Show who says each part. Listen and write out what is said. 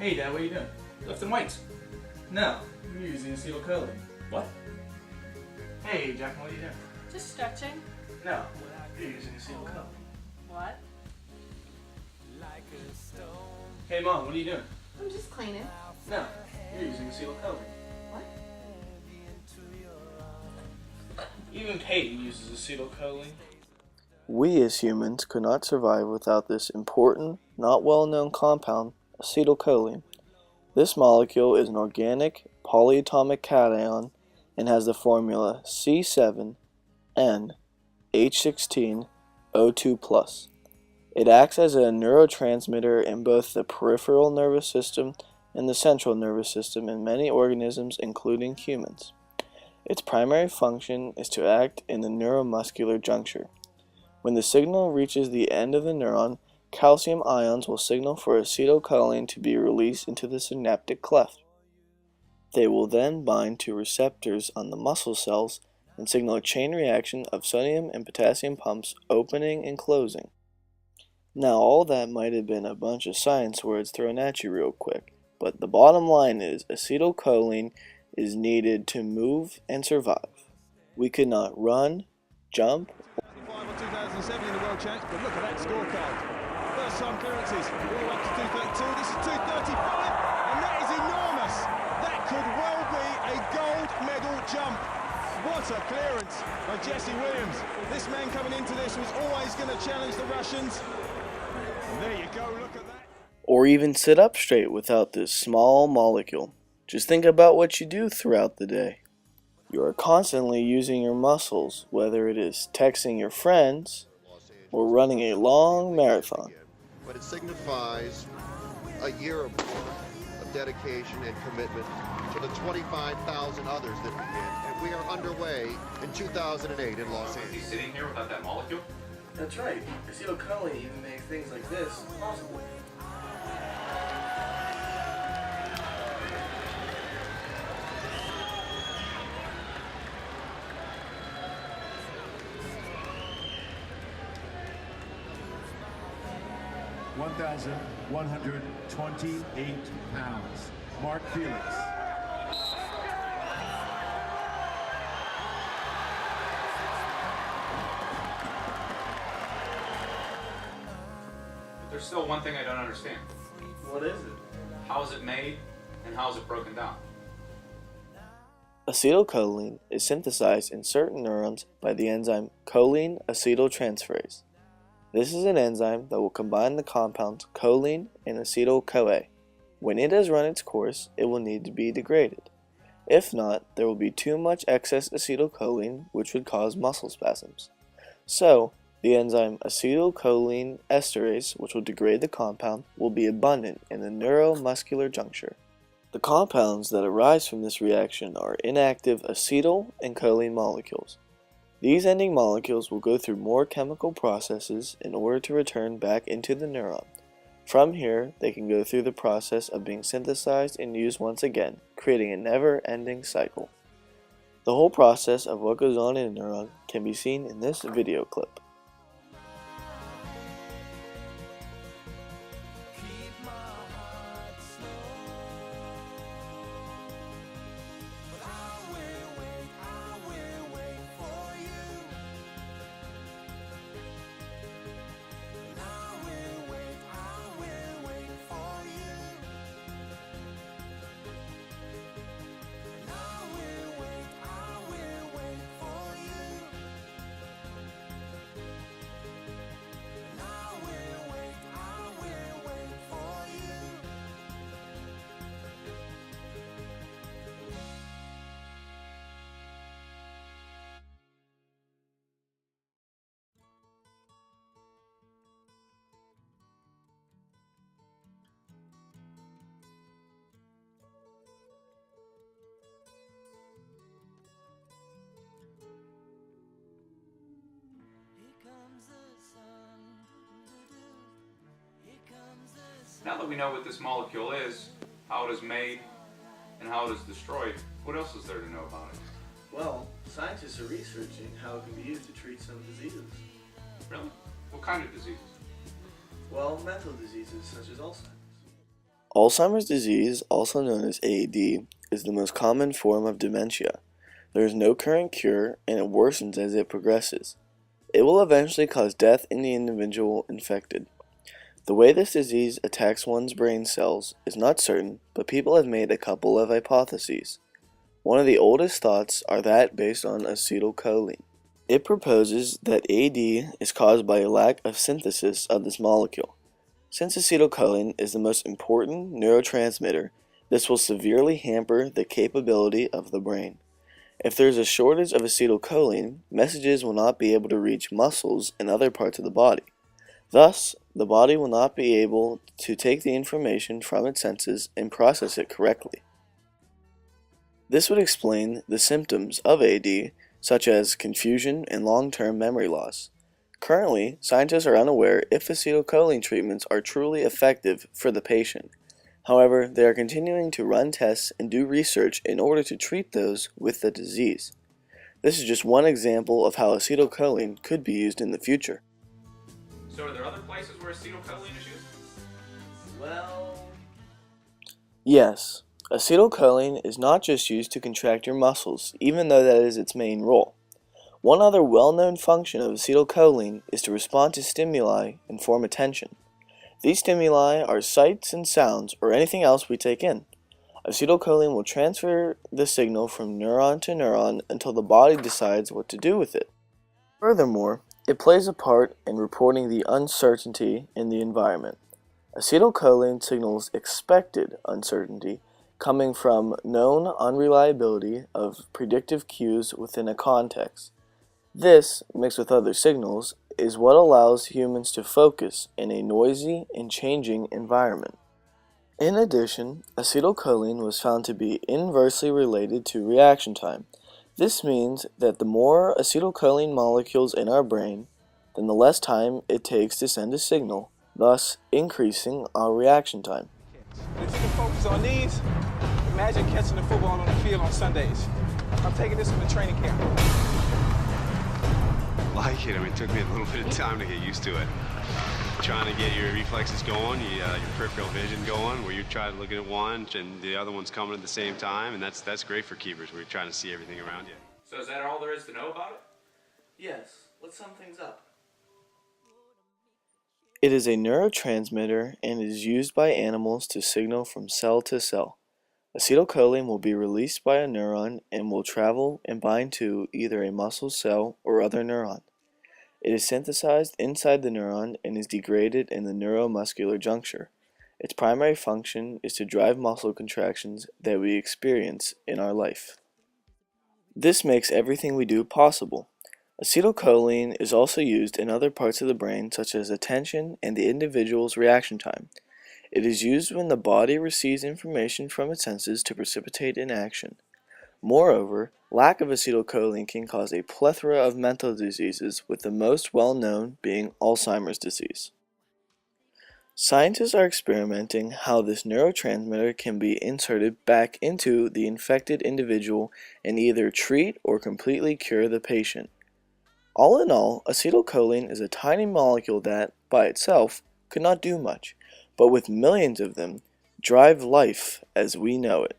Speaker 1: Hey Dad, what are you doing?
Speaker 2: Lifting weights.
Speaker 1: No, you're using acetylcholine.
Speaker 2: What?
Speaker 1: Hey Jack, what are you doing?
Speaker 3: Just stretching.
Speaker 1: No, you're using acetylcholine.
Speaker 3: What?
Speaker 1: Hey Mom, what are you doing?
Speaker 3: I'm just cleaning.
Speaker 1: No, you're using acetylcholine.
Speaker 3: What?
Speaker 1: Even Peyton uses acetylcholine.
Speaker 4: We as humans could not survive without this important, not well-known compound, acetylcholine. This molecule is an organic polyatomic cation and has the formula C7N-H16O2+. It acts as a neurotransmitter in both the peripheral nervous system and the central nervous system in many organisms, including humans. Its primary function is to act in the neuromuscular juncture. When the signal reaches the end of the neuron, calcium ions will signal for acetylcholine to be released into the synaptic cleft. They will then bind to receptors on the muscle cells and signal a chain reaction of sodium and potassium pumps opening and closing. Now, all that might have been a bunch of science words thrown at you real quick, but the bottom line is acetylcholine is needed to move and survive. We could not run, jump,
Speaker 5: 2007 in the World Champs, but look at that scorecard. First time clearances, all up to 232, this is 235, and that is enormous. That could well be a gold medal jump. What a clearance by Jesse Williams. This man coming into this was always going to challenge the Russians. And there you go, look at that.
Speaker 4: or even sit up straight without this small molecule. Just think about what you do throughout the day. You are constantly using your muscles, whether it is texting your friends or running a long marathon.
Speaker 6: But it signifies a year of dedication and commitment to the 25,000 others that begin. And we are underway in 2008 in Los Angeles.
Speaker 2: Is he sitting here without that molecule?
Speaker 1: That's right. Acetylcholine even makes things like this possible.
Speaker 7: £1,128. Mark Felix.
Speaker 2: But there's still one thing I don't understand.
Speaker 1: What is it?
Speaker 2: How is it made and how is it broken down?
Speaker 4: Acetylcholine is synthesized in certain neurons by the enzyme choline acetyltransferase. This is an enzyme that will combine the compounds choline and acetyl-CoA. When it has run its course, it will need to be degraded. If not, there will be too much excess acetylcholine, which would cause muscle spasms. So, the enzyme acetylcholine esterase, which will degrade the compound, will be abundant in the neuromuscular juncture. The compounds that arise from this reaction are inactive acetyl and choline molecules. These ending molecules will go through more chemical processes in order to return back into the neuron. From here, they can go through the process of being synthesized and used once again, creating a never-ending cycle. The whole process of what goes on in a neuron can be seen in this video clip.
Speaker 2: Now that we know what this molecule is, how it is made, and how it is destroyed, what else is there to know about it?
Speaker 1: Well, scientists are researching how it can be used to treat some diseases.
Speaker 2: Really? What kind of diseases?
Speaker 1: Well, mental diseases such as Alzheimer's.
Speaker 4: Alzheimer's disease, also known as AD, is the most common form of dementia. There is no current cure, and it worsens as it progresses. It will eventually cause death in the individual infected. The way this disease attacks one's brain cells is not certain, but people have made a couple of hypotheses. One of the oldest thoughts are that based on acetylcholine. It proposes that AD is caused by a lack of synthesis of this molecule. Since acetylcholine is the most important neurotransmitter, this will severely hamper the capability of the brain. If there is a shortage of acetylcholine, messages will not be able to reach muscles and other parts of the body. Thus, the body will not be able to take the information from its senses and process it correctly. This would explain the symptoms of AD, such as confusion and long-term memory loss. Currently, scientists are unaware if acetylcholine treatments are truly effective for the patient. However, they are continuing to run tests and do research in order to treat those with the disease. This is just one example of how acetylcholine could be used in the future.
Speaker 2: So are there other places where acetylcholine is used?
Speaker 1: Well,
Speaker 4: Yes, acetylcholine is not just used to contract your muscles, even though that is its main role. One other well-known function of acetylcholine is to respond to stimuli and form attention. These stimuli are sights and sounds or anything else we take in. Acetylcholine will transfer the signal from neuron to neuron until the body decides what to do with it. Furthermore, it plays a part in reporting the uncertainty in the environment. Acetylcholine signals expected uncertainty coming from known unreliability of predictive cues within a context. This, mixed with other signals, is what allows humans to focus in a noisy and changing environment. In addition, acetylcholine was found to be inversely related to reaction time. This means that the more acetylcholine molecules in our brain, then the less time it takes to send a signal, thus increasing our reaction time.
Speaker 5: If you can focus on these, imagine catching the football on the field on Sundays. I'm taking this from the training camp.
Speaker 8: Like it. I mean, it took me a little bit of time to get used to it. Trying to get your reflexes going, your peripheral vision going, where you're trying to look at one and the other one's coming at the same time, and that's great for keepers, where you're trying to see everything around you.
Speaker 2: So is that all there is to know about it?
Speaker 1: yes, let's sum things up.
Speaker 4: It is a neurotransmitter and is used by animals to signal from cell to cell. Acetylcholine will be released by a neuron and will travel and bind to either a muscle cell or other neuron. It is synthesized inside the neuron and is degraded in the neuromuscular juncture. Its primary function is to drive muscle contractions that we experience in our life. This makes everything we do possible. Acetylcholine is also used in other parts of the brain such as attention and the individual's reaction time. It is used when the body receives information from its senses to precipitate an action. Moreover, lack of acetylcholine can cause a plethora of mental diseases, with the most well-known being Alzheimer's disease. Scientists are experimenting how this neurotransmitter can be inserted back into the infected individual and either treat or completely cure the patient. All in all, acetylcholine is a tiny molecule that, by itself, could not do much, but with millions of them, drive life as we know it.